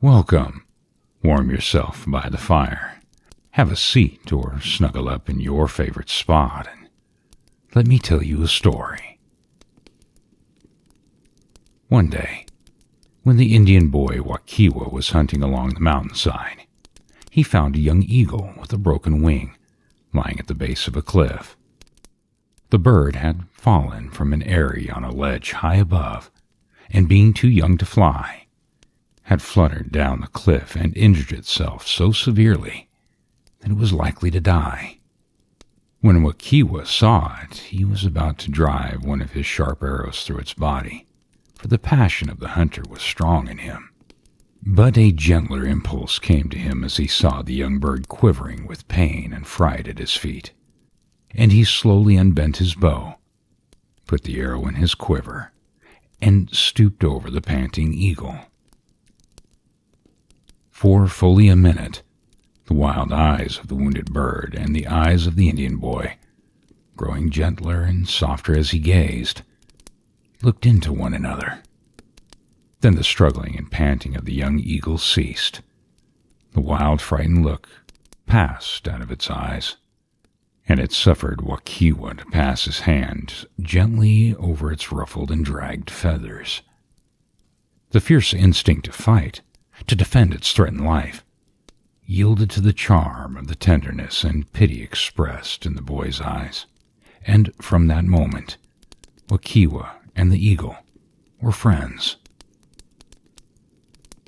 Welcome. Warm yourself by the fire. Have a seat or snuggle up in your favorite spot and let me tell you a story. One day, when the Indian boy Waukewa was hunting along the mountainside, he found a young eagle with a broken wing lying at the base of a cliff. The bird had fallen from an eyrie on a ledge high above, and being too young to fly, had fluttered down the cliff and injured itself so severely that it was likely to die. When Waukewa saw it, he was about to drive one of his sharp arrows through its body, for the passion of the hunter was strong in him. But a gentler impulse came to him as he saw the young bird quivering with pain and fright at his feet, and he slowly unbent his bow, put the arrow in his quiver, and stooped over the panting eagle. For fully a minute, the wild eyes of the wounded bird and the eyes of the Indian boy, growing gentler and softer as he gazed, looked into one another. Then the struggling and panting of the young eagle ceased. The wild, frightened look passed out of its eyes, and it suffered Waukewa to pass his hand gently over its ruffled and dragged feathers. The fierce instinct to fight, to defend its threatened life, yielded to the charm of the tenderness and pity expressed in the boy's eyes, and from that moment, Waukewa and the eagle were friends.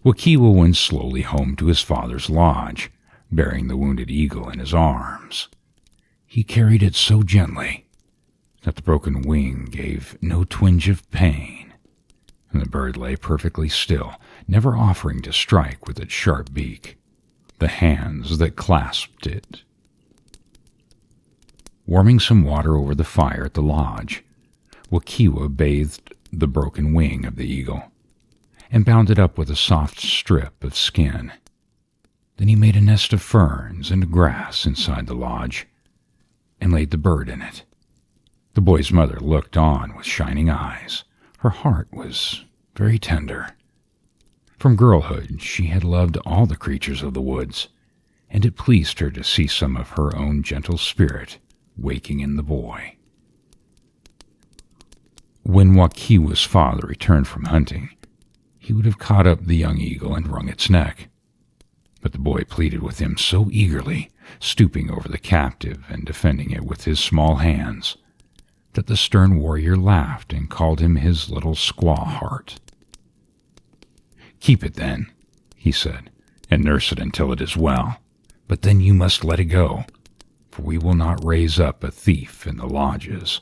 Waukewa went slowly home to his father's lodge, bearing the wounded eagle in his arms. He carried it so gently that the broken wing gave no twinge of pain, and the bird lay perfectly still, never offering to strike with its sharp beak the hands that clasped it. Warming some water over the fire at the lodge, Waukewa bathed the broken wing of the eagle and bound it up with a soft strip of skin. Then he made a nest of ferns and grass inside the lodge and laid the bird in it. The boy's mother looked on with shining eyes. Her heart was very tender. From girlhood, she had loved all the creatures of the woods, and it pleased her to see some of her own gentle spirit waking in the boy. When Waukewa's father returned from hunting, he would have caught up the young eagle and wrung its neck. But the boy pleaded with him so eagerly, stooping over the captive and defending it with his small hands, that the stern warrior laughed and called him his little squaw heart. "Keep it then," he said, "and nurse it until it is well. But then you must let it go, for we will not raise up a thief in the lodges."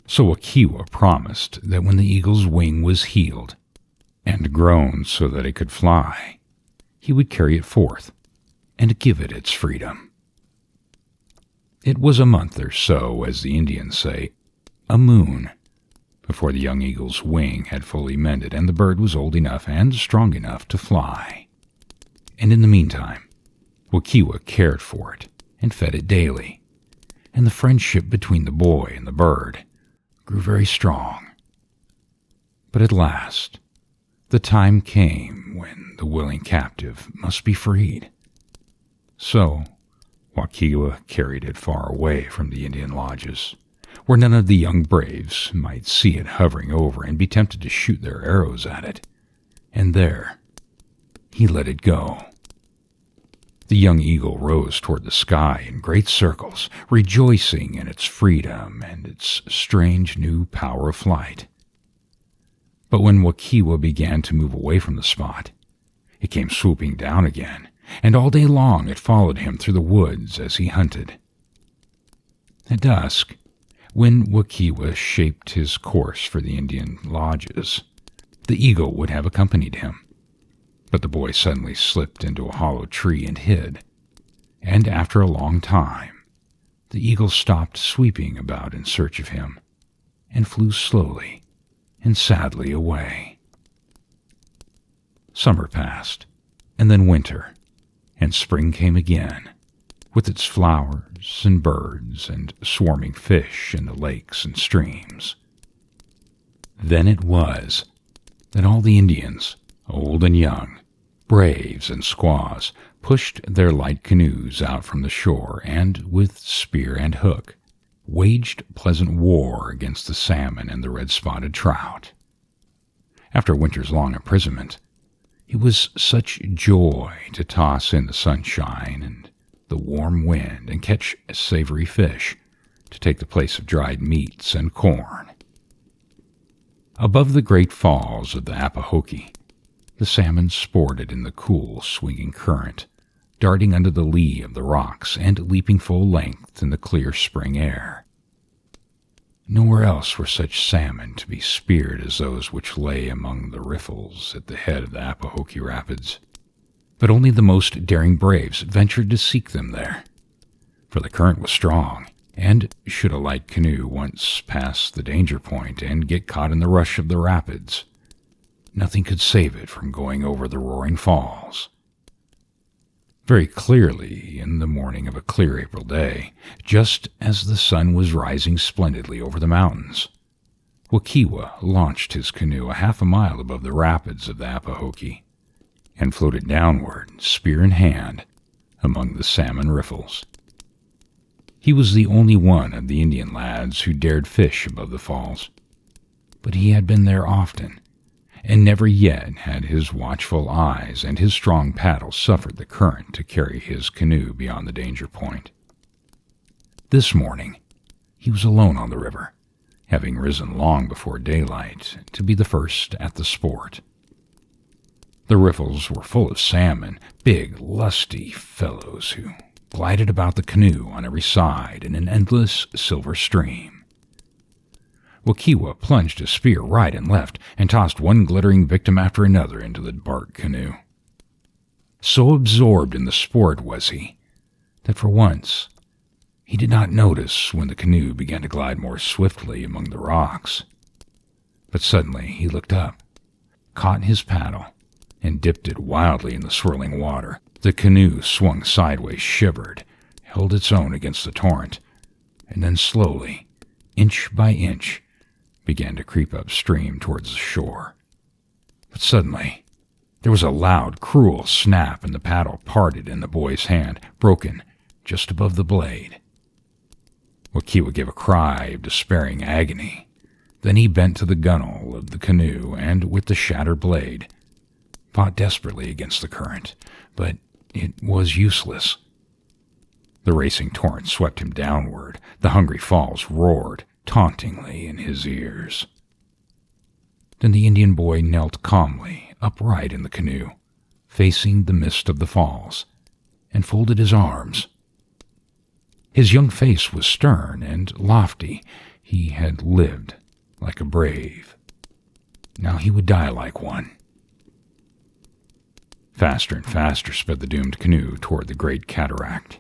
So Waukewa promised that when the eagle's wing was healed and grown so that it could fly, he would carry it forth and give it its freedom. It was a month or so, as the Indians say, a moon, before the young eagle's wing had fully mended and the bird was old enough and strong enough to fly. And in the meantime, Waukewa cared for it and fed it daily, and the friendship between the boy and the bird grew very strong. But at last, the time came when the willing captive must be freed. So, Waukewa carried it far away from the Indian lodges, where none of the young braves might see it hovering over and be tempted to shoot their arrows at it, and there he let it go. The young eagle rose toward the sky in great circles, rejoicing in its freedom and its strange new power of flight. But when Waukewa began to move away from the spot, it came swooping down again, and all day long it followed him through the woods as he hunted. At dusk, when Waukewa shaped his course for the Indian lodges, the eagle would have accompanied him. But the boy suddenly slipped into a hollow tree and hid, and after a long time, the eagle stopped sweeping about in search of him, and flew slowly and sadly away. Summer passed, and then winter, and spring came again, with its flowers and birds and swarming fish in the lakes and streams. Then it was that all the Indians, Old and young, braves and squaws, pushed their light canoes out from the shore and, with spear and hook, waged pleasant war against the salmon and the red-spotted trout. After a winter's long imprisonment, it was such joy to toss in the sunshine and the warm wind and catch savory fish to take the place of dried meats and corn. Above the great falls of the Appahokie, the salmon sported in the cool, swinging current, darting under the lee of the rocks and leaping full length in the clear spring air. Nowhere else were such salmon to be speared as those which lay among the riffles at the head of the Appahokie Rapids, but only the most daring braves ventured to seek them there, for the current was strong, and should a light canoe once pass the danger point and get caught in the rush of the rapids, nothing could save it from going over the roaring falls. Very clearly, in the morning of a clear April day, just as the sun was rising splendidly over the mountains, Waukewa launched his canoe a half a mile above the rapids of the Appahokie and floated downward, spear in hand, among the salmon riffles. He was the only one of the Indian lads who dared fish above the falls, but he had been there often, and never yet had his watchful eyes and his strong paddle suffered the current to carry his canoe beyond the danger point. This morning, he was alone on the river, having risen long before daylight to be the first at the sport. The riffles were full of salmon, big, lusty fellows who glided about the canoe on every side in an endless silver stream. Waukewa plunged a spear right and left and tossed one glittering victim after another into the bark canoe. So absorbed in the sport was he, that for once he did not notice when the canoe began to glide more swiftly among the rocks. But suddenly he looked up, caught his paddle, and dipped it wildly in the swirling water. The canoe swung sideways, shivered, held its own against the torrent, and then slowly, inch by inch, began to creep upstream towards the shore. But suddenly, there was a loud, cruel snap, and the paddle parted in the boy's hand, broken just above the blade. Waukewa gave a cry of despairing agony. Then he bent to the gunwale of the canoe and, with the shattered blade, fought desperately against the current, but it was useless. The racing torrent swept him downward. The hungry falls roared tauntingly in his ears. Then the Indian boy knelt calmly, upright in the canoe, facing the mist of the falls, and folded his arms. His young face was stern and lofty. He had lived like a brave. Now he would die like one. Faster and faster sped the doomed canoe toward the great cataract.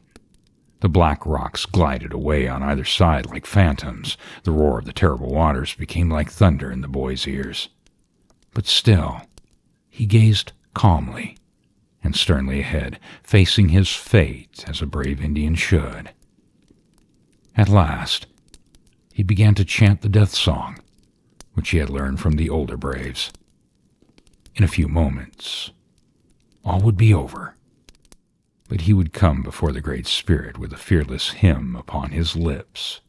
The black rocks glided away on either side like phantoms. The roar of the terrible waters became like thunder in the boy's ears. But still, he gazed calmly and sternly ahead, facing his fate as a brave Indian should. At last, he began to chant the death song, which he had learned from the older braves. In a few moments, all would be over. But he would come before the Great Spirit with a fearless hymn upon his lips.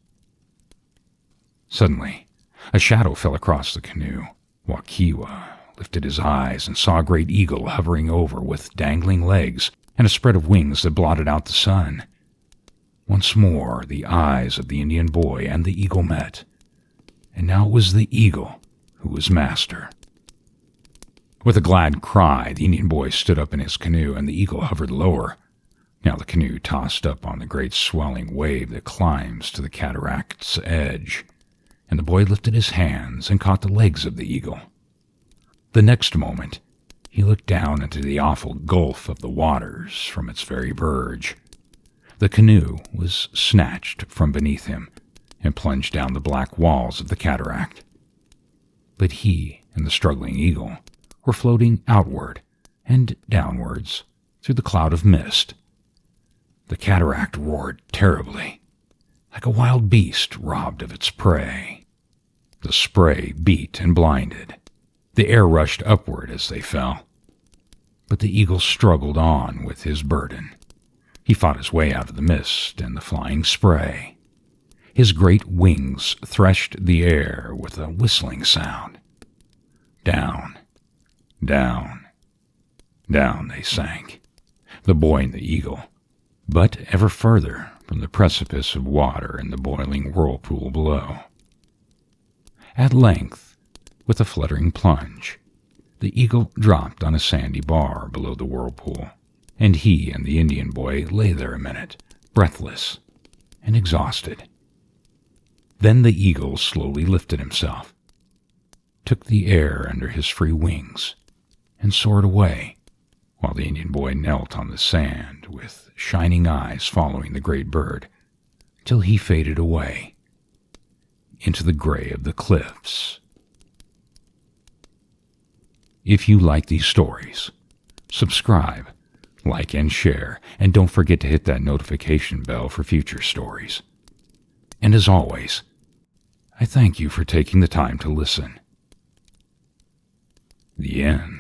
Suddenly, a shadow fell across the canoe. Waukewa lifted his eyes and saw a great eagle hovering over with dangling legs and a spread of wings that blotted out the sun. Once more, the eyes of the Indian boy and the eagle met, and now it was the eagle who was master. With a glad cry, the Indian boy stood up in his canoe, and the eagle hovered lower. Now the canoe tossed up on the great swelling wave that climbs to the cataract's edge, and the boy lifted his hands and caught the legs of the eagle. The next moment, he looked down into the awful gulf of the waters from its very verge. The canoe was snatched from beneath him and plunged down the black walls of the cataract. But he and the struggling eagle were floating outward and downwards through the cloud of mist. The cataract roared terribly, like a wild beast robbed of its prey. The spray beat and blinded. The air rushed upward as they fell, But the eagle struggled on with his burden. He fought his way out of the mist and the flying spray. His great wings threshed the air with a whistling sound. Down, down, down they sank, the boy and the eagle, but ever further from the precipice of water in the boiling whirlpool below. At length, with a fluttering plunge, the eagle dropped on a sandy bar below the whirlpool, and he and the Indian boy lay there a minute, breathless and exhausted. Then the eagle slowly lifted himself, took the air under his free wings, and soared away, while the Indian boy knelt on the sand with shining eyes following the great bird, till he faded away into the gray of the cliffs. If you like these stories, subscribe, like, and share, and don't forget to hit that notification bell for future stories. And as always, I thank you for taking the time to listen. The end.